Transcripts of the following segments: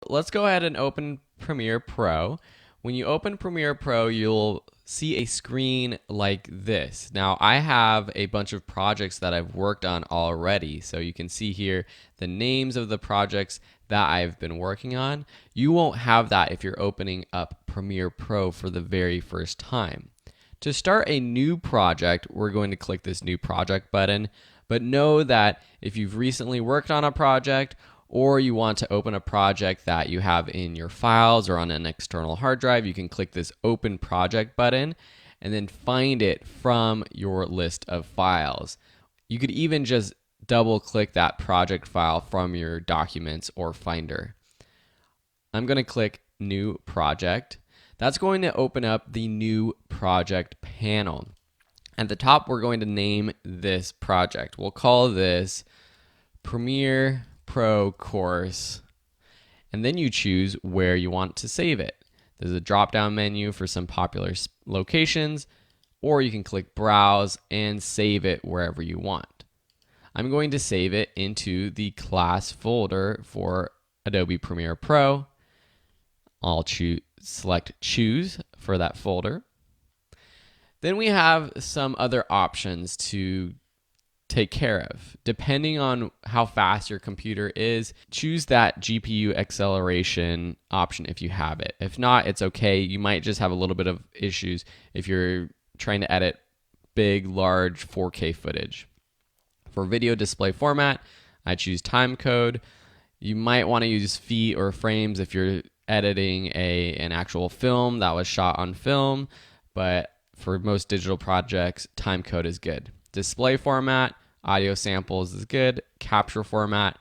let's go ahead and open Premiere Pro. When you open Premiere Pro, you'll see a screen like this. Now, I have a bunch of projects that I've worked on already. So you can see here the names of the projects that I've been working on. You won't have that if you're opening up Premiere Pro for the very first time. To start a new project, we're going to click this New Project button. But know that if you've recently worked on a project, or you want to open a project that you have in your files or on an external hard drive, you can click this Open Project button and then find it from your list of files. You could even just double click that project file from your documents or Finder. I'm going to click New Project. That's going to open up the New Project panel. At the top, we're going to name this project. We'll call this Premiere Pro course, and then you choose where you want to save it. There's a drop-down menu for some popular locations, or you can click Browse and save it wherever you want. I'm going to save it into the class folder for Adobe Premiere Pro. I'll select Choose for that folder. Then we have some other options to take care of. Depending on how fast your computer is, choose that GPU acceleration option if you have it. If not, it's okay. You might just have a little bit of issues if you're trying to edit big, large 4K footage. For video display format, I choose timecode. You might want to use feet or frames if you're editing an actual film that was shot on film, but for most digital projects, timecode is good. Display format, audio samples is good. Capture format,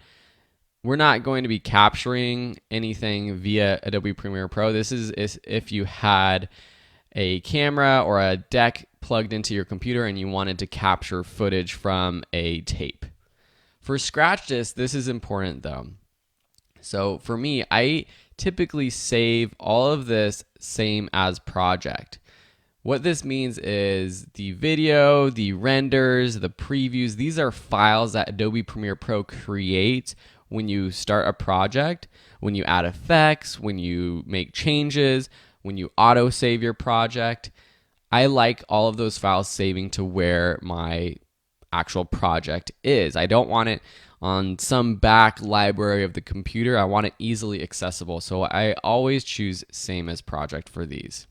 we're not going to be capturing anything via Adobe Premiere Pro. This is if you had a camera or a deck plugged into your computer and you wanted to capture footage from a tape. For Scratch Disk, this is important though. So for me, I typically save all of this same as project. What this means is the video, the renders, the previews, these are files that Adobe Premiere Pro creates when you start a project, when you add effects, when you make changes, when you auto-save your project. I like all of those files saving to where my actual project is. I don't want it on some back library of the computer. I want it easily accessible. So I always choose same as project for these.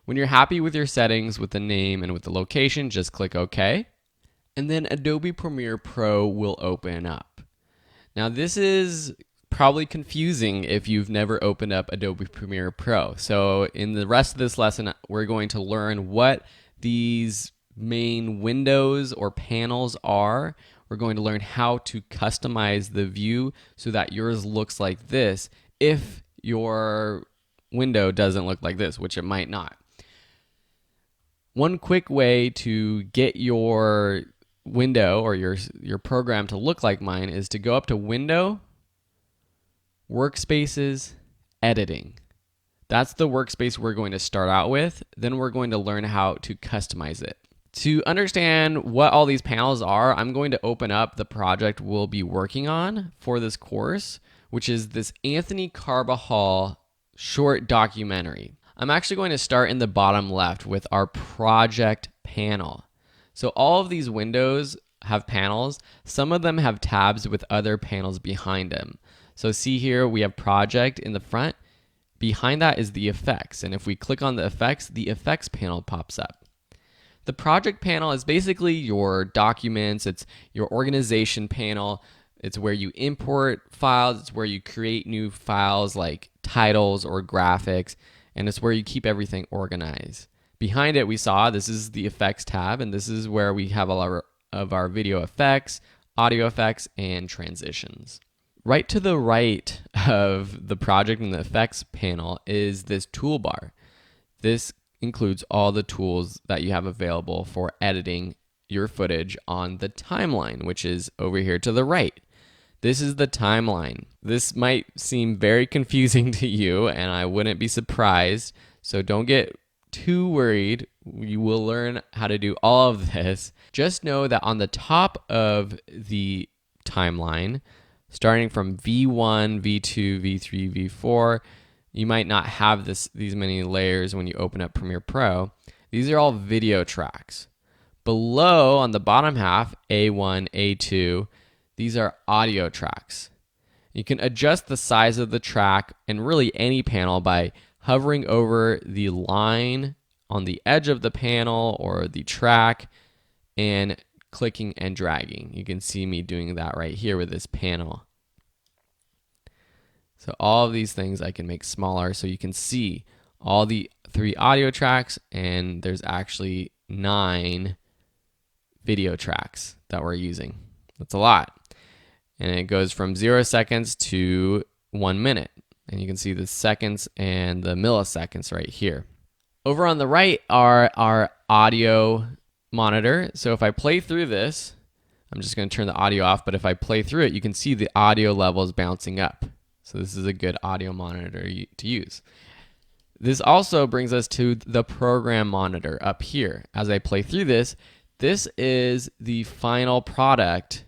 When you're happy with your settings, with the name and with the location, just click OK. And then Adobe Premiere Pro will open up. Now this is probably confusing if you've never opened up Adobe Premiere Pro. So in the rest of this lesson, we're going to learn what these main windows or panels are. We're going to learn how to customize the view so that yours looks like this if your window doesn't look like this, which it might not. One quick way to get your window or your program to look like mine is to go up to Window, Workspaces, Editing. That's the workspace we're going to start out with. Then we're going to learn how to customize it. To understand what all these panels are, I'm going to open up the project we'll be working on for this course, which is this Anthony Carbajal short documentary. I'm actually going to start in the bottom left with our project panel. So all of these windows have panels. Some of them have tabs with other panels behind them. So see here, we have project in the front. Behind that is the effects. And if we click on the effects panel pops up. The project panel is basically your documents. It's your organization panel. It's where you import files. It's where you create new files like titles or graphics. And it's where you keep everything organized. Behind it, we saw this is the effects tab, and this is where we have all of our video effects, audio effects, and transitions. Right to the right of the project and the effects panel is this toolbar. This includes all the tools that you have available for editing your footage on the timeline, which is over here to the right. This is the timeline. This might seem very confusing to you, and I wouldn't be surprised, so don't get too worried. You will learn how to do all of this. Just know that on the top of the timeline, starting from V1, V2, V3, V4. You might not have these many layers when you open up Premiere Pro. These are all video tracks. Below, on the bottom half, A1, A2, these are audio tracks. You can adjust the size of the track and really any panel by hovering over the line on the edge of the panel or the track and clicking and dragging. You can see me doing that right here with this panel. So all of these things I can make smaller so you can see all the 3 audio tracks, and there's actually 9 video tracks that we're using. That's a lot. And it goes from 0 seconds to 1 minute. And you can see the seconds and the milliseconds right here. Over on the right are our audio monitor. So if I play through this, I'm just going to turn the audio off, but if I play through it, you can see the audio levels bouncing up. So this is a good audio monitor to use. This also brings us to the program monitor up here. As I play through this, this is the final product,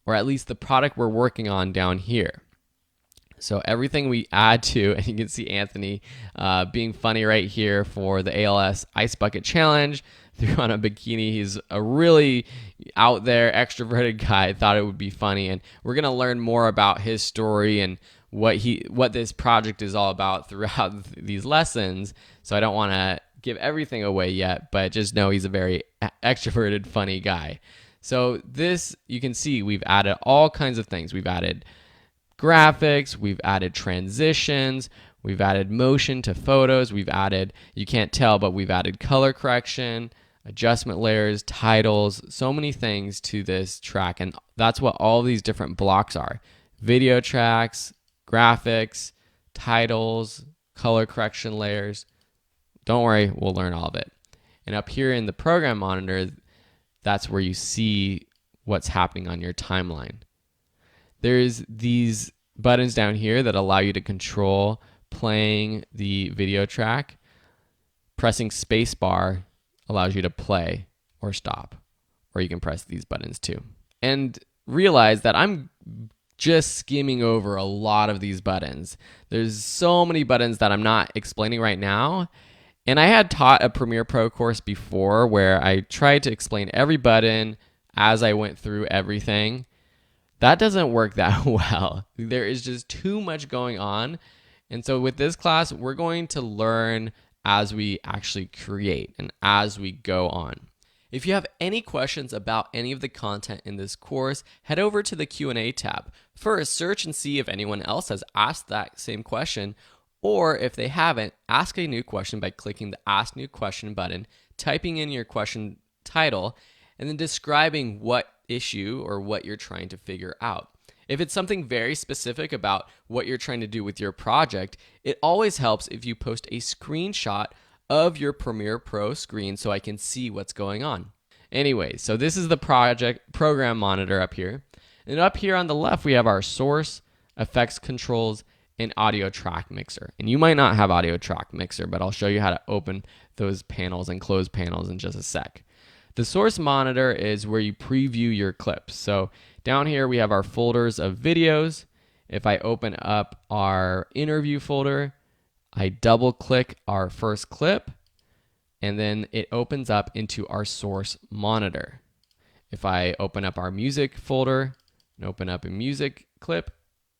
or at least the product we're working on down here. So everything we add to, and you can see Anthony being funny right here for the ALS Ice Bucket Challenge, threw on a bikini. He's a really out there, extroverted guy. Thought it would be funny, and we're gonna learn more about his story and what this project is all about throughout these lessons. So I don't want to give everything away yet, but just know he's a very extroverted, funny guy. So this, you can see we've added all kinds of things. We've added graphics, we've added transitions, we've added motion to photos, we've added, you can't tell, but we've added color correction, adjustment layers, titles, so many things to this track. And that's what all these different blocks are. Video tracks, graphics, titles, color correction layers. Don't worry, we'll learn all of it. And up here in the program monitor, that's where you see what's happening on your timeline. There's these buttons down here that allow you to control playing the video track. Pressing spacebar allows you to play or stop, or you can press these buttons too. And realize that I'm just skimming over a lot of these buttons. There's so many buttons that I'm not explaining right now. And I had taught a Premiere Pro course before where I tried to explain every button as I went through everything. That doesn't work that well. There is just too much going on. And so with this class, we're going to learn as we actually create and as we go on. If you have any questions about any of the content in this course, head over to the Q&A tab. First, search and see if anyone else has asked that same question, or if they haven't, ask a new question by clicking the Ask New Question button, typing in your question title, and then describing what issue or what you're trying to figure out. If it's something very specific about what you're trying to do with your project, it always helps if you post a screenshot of your Premiere Pro screen so I can see what's going on. Anyway, so this is the program monitor up here. And up here on the left, we have our source, effects controls, and audio track mixer. And you might not have audio track mixer, but I'll show you how to open those panels and close panels in just a sec. The source monitor is where you preview your clips. So down here, we have our folders of videos. If I open up our interview folder, I double click our first clip, and then it opens up into our source monitor. If I open up our music folder and open up a music clip,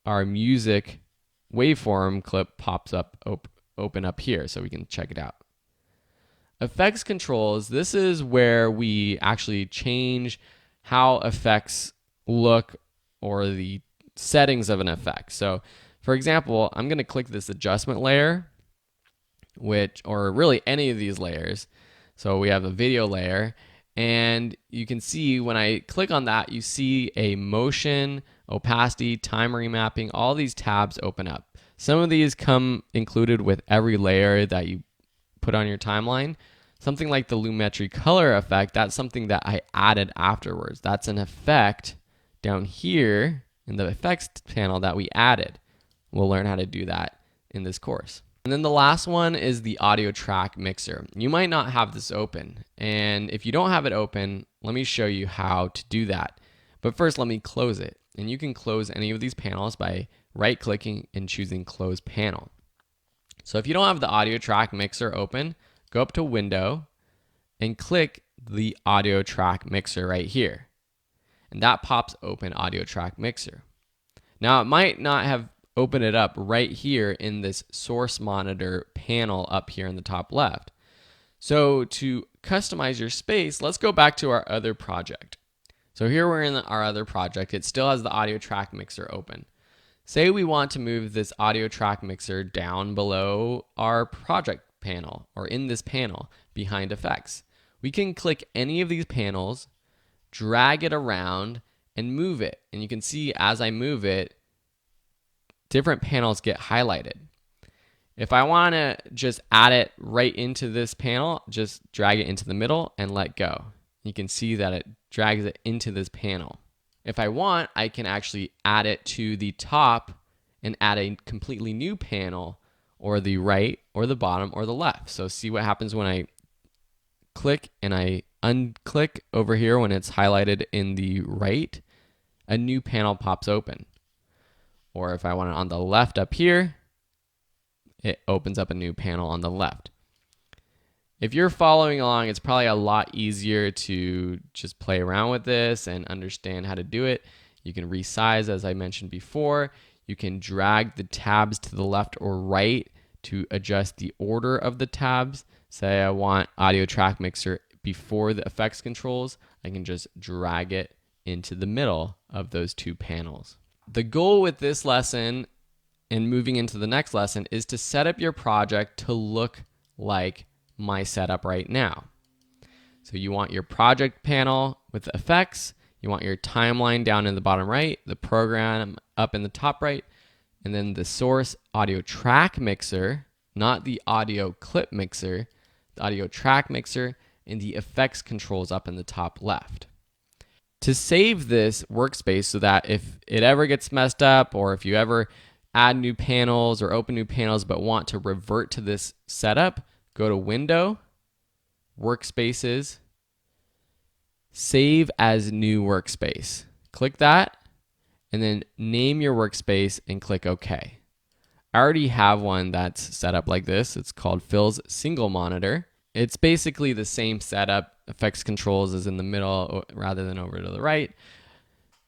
our music waveform clip pops up, open up here so we can check it out. Effects controls, this is where we actually change how effects look or the settings of an effect. So for example, I'm going to click this adjustment layer, or really any of these layers. So we have a video layer, and you can see when I click on that, you see a motion, opacity, time remapping, all these tabs open up. Some of these come included with every layer that you put on your timeline. Something like the Lumetri color effect, that's something that I added afterwards. That's an effect down here in the effects panel that we added. We'll learn how to do that in this course. And then the last one is the audio track mixer. You might not have this open. And if you don't have it open, let me show you how to do that. But first, let me close it. And you can close any of these panels by right-clicking and choosing Close Panel. So if you don't have the audio track mixer open, go up to Window and click the audio track mixer right here. And that pops open audio track mixer. Now it might not have opened it up right here in this source monitor panel up here in the top left. So to customize your space, let's go back to our other project. So here we're in our other project. It still has the audio track mixer open. Say we want to move this audio track mixer down below our project panel or in this panel behind effects. We can click any of these panels, drag it around, and move it. And you can see as I move it, different panels get highlighted. If I want to just add it right into this panel, just drag it into the middle and let go. You can see that it drags it into this panel. If I want, I can actually add it to the top and add a completely new panel, or the right or the bottom or the left. So see what happens when I click and I unclick over here when it's highlighted in the right, a new panel pops open. Or if I want it on the left up here, it opens up a new panel on the left. If you're following along, it's probably a lot easier to just play around with this and understand how to do it. You can resize, as I mentioned before. You can drag the tabs to the left or right to adjust the order of the tabs. Say I want audio track mixer before the effects controls, I can just drag it into the middle of those two panels. The goal with this lesson and moving into the next lesson is to set up your project to look like my setup right now. So you want your project panel with the effects, you want your timeline down in the bottom right, the program up in the top right, and then the source audio track mixer, not the audio clip mixer, the audio track mixer, and the effects controls up in the top left. To save this workspace so that if it ever gets messed up, or if you ever add new panels or open new panels but want to revert to this setup, go to Window, Workspaces, Save as New Workspace. Click that, and then name your workspace and click OK. I already have one that's set up like this. It's called Phil's Single Monitor. It's basically the same setup. Effects controls is in the middle rather than over to the right.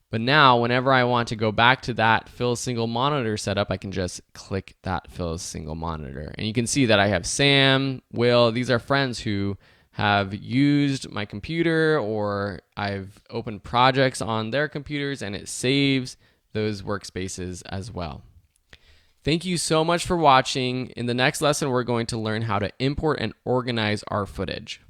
But now, whenever I want to go back to that Phil's Single Monitor setup, I can just click that Phil's Single Monitor. And you can see that I have Sam, Will. These are friends who have used my computer, or I've opened projects on their computers, and it saves those workspaces as well. Thank you so much for watching. In the next lesson, we're going to learn how to import and organize our footage.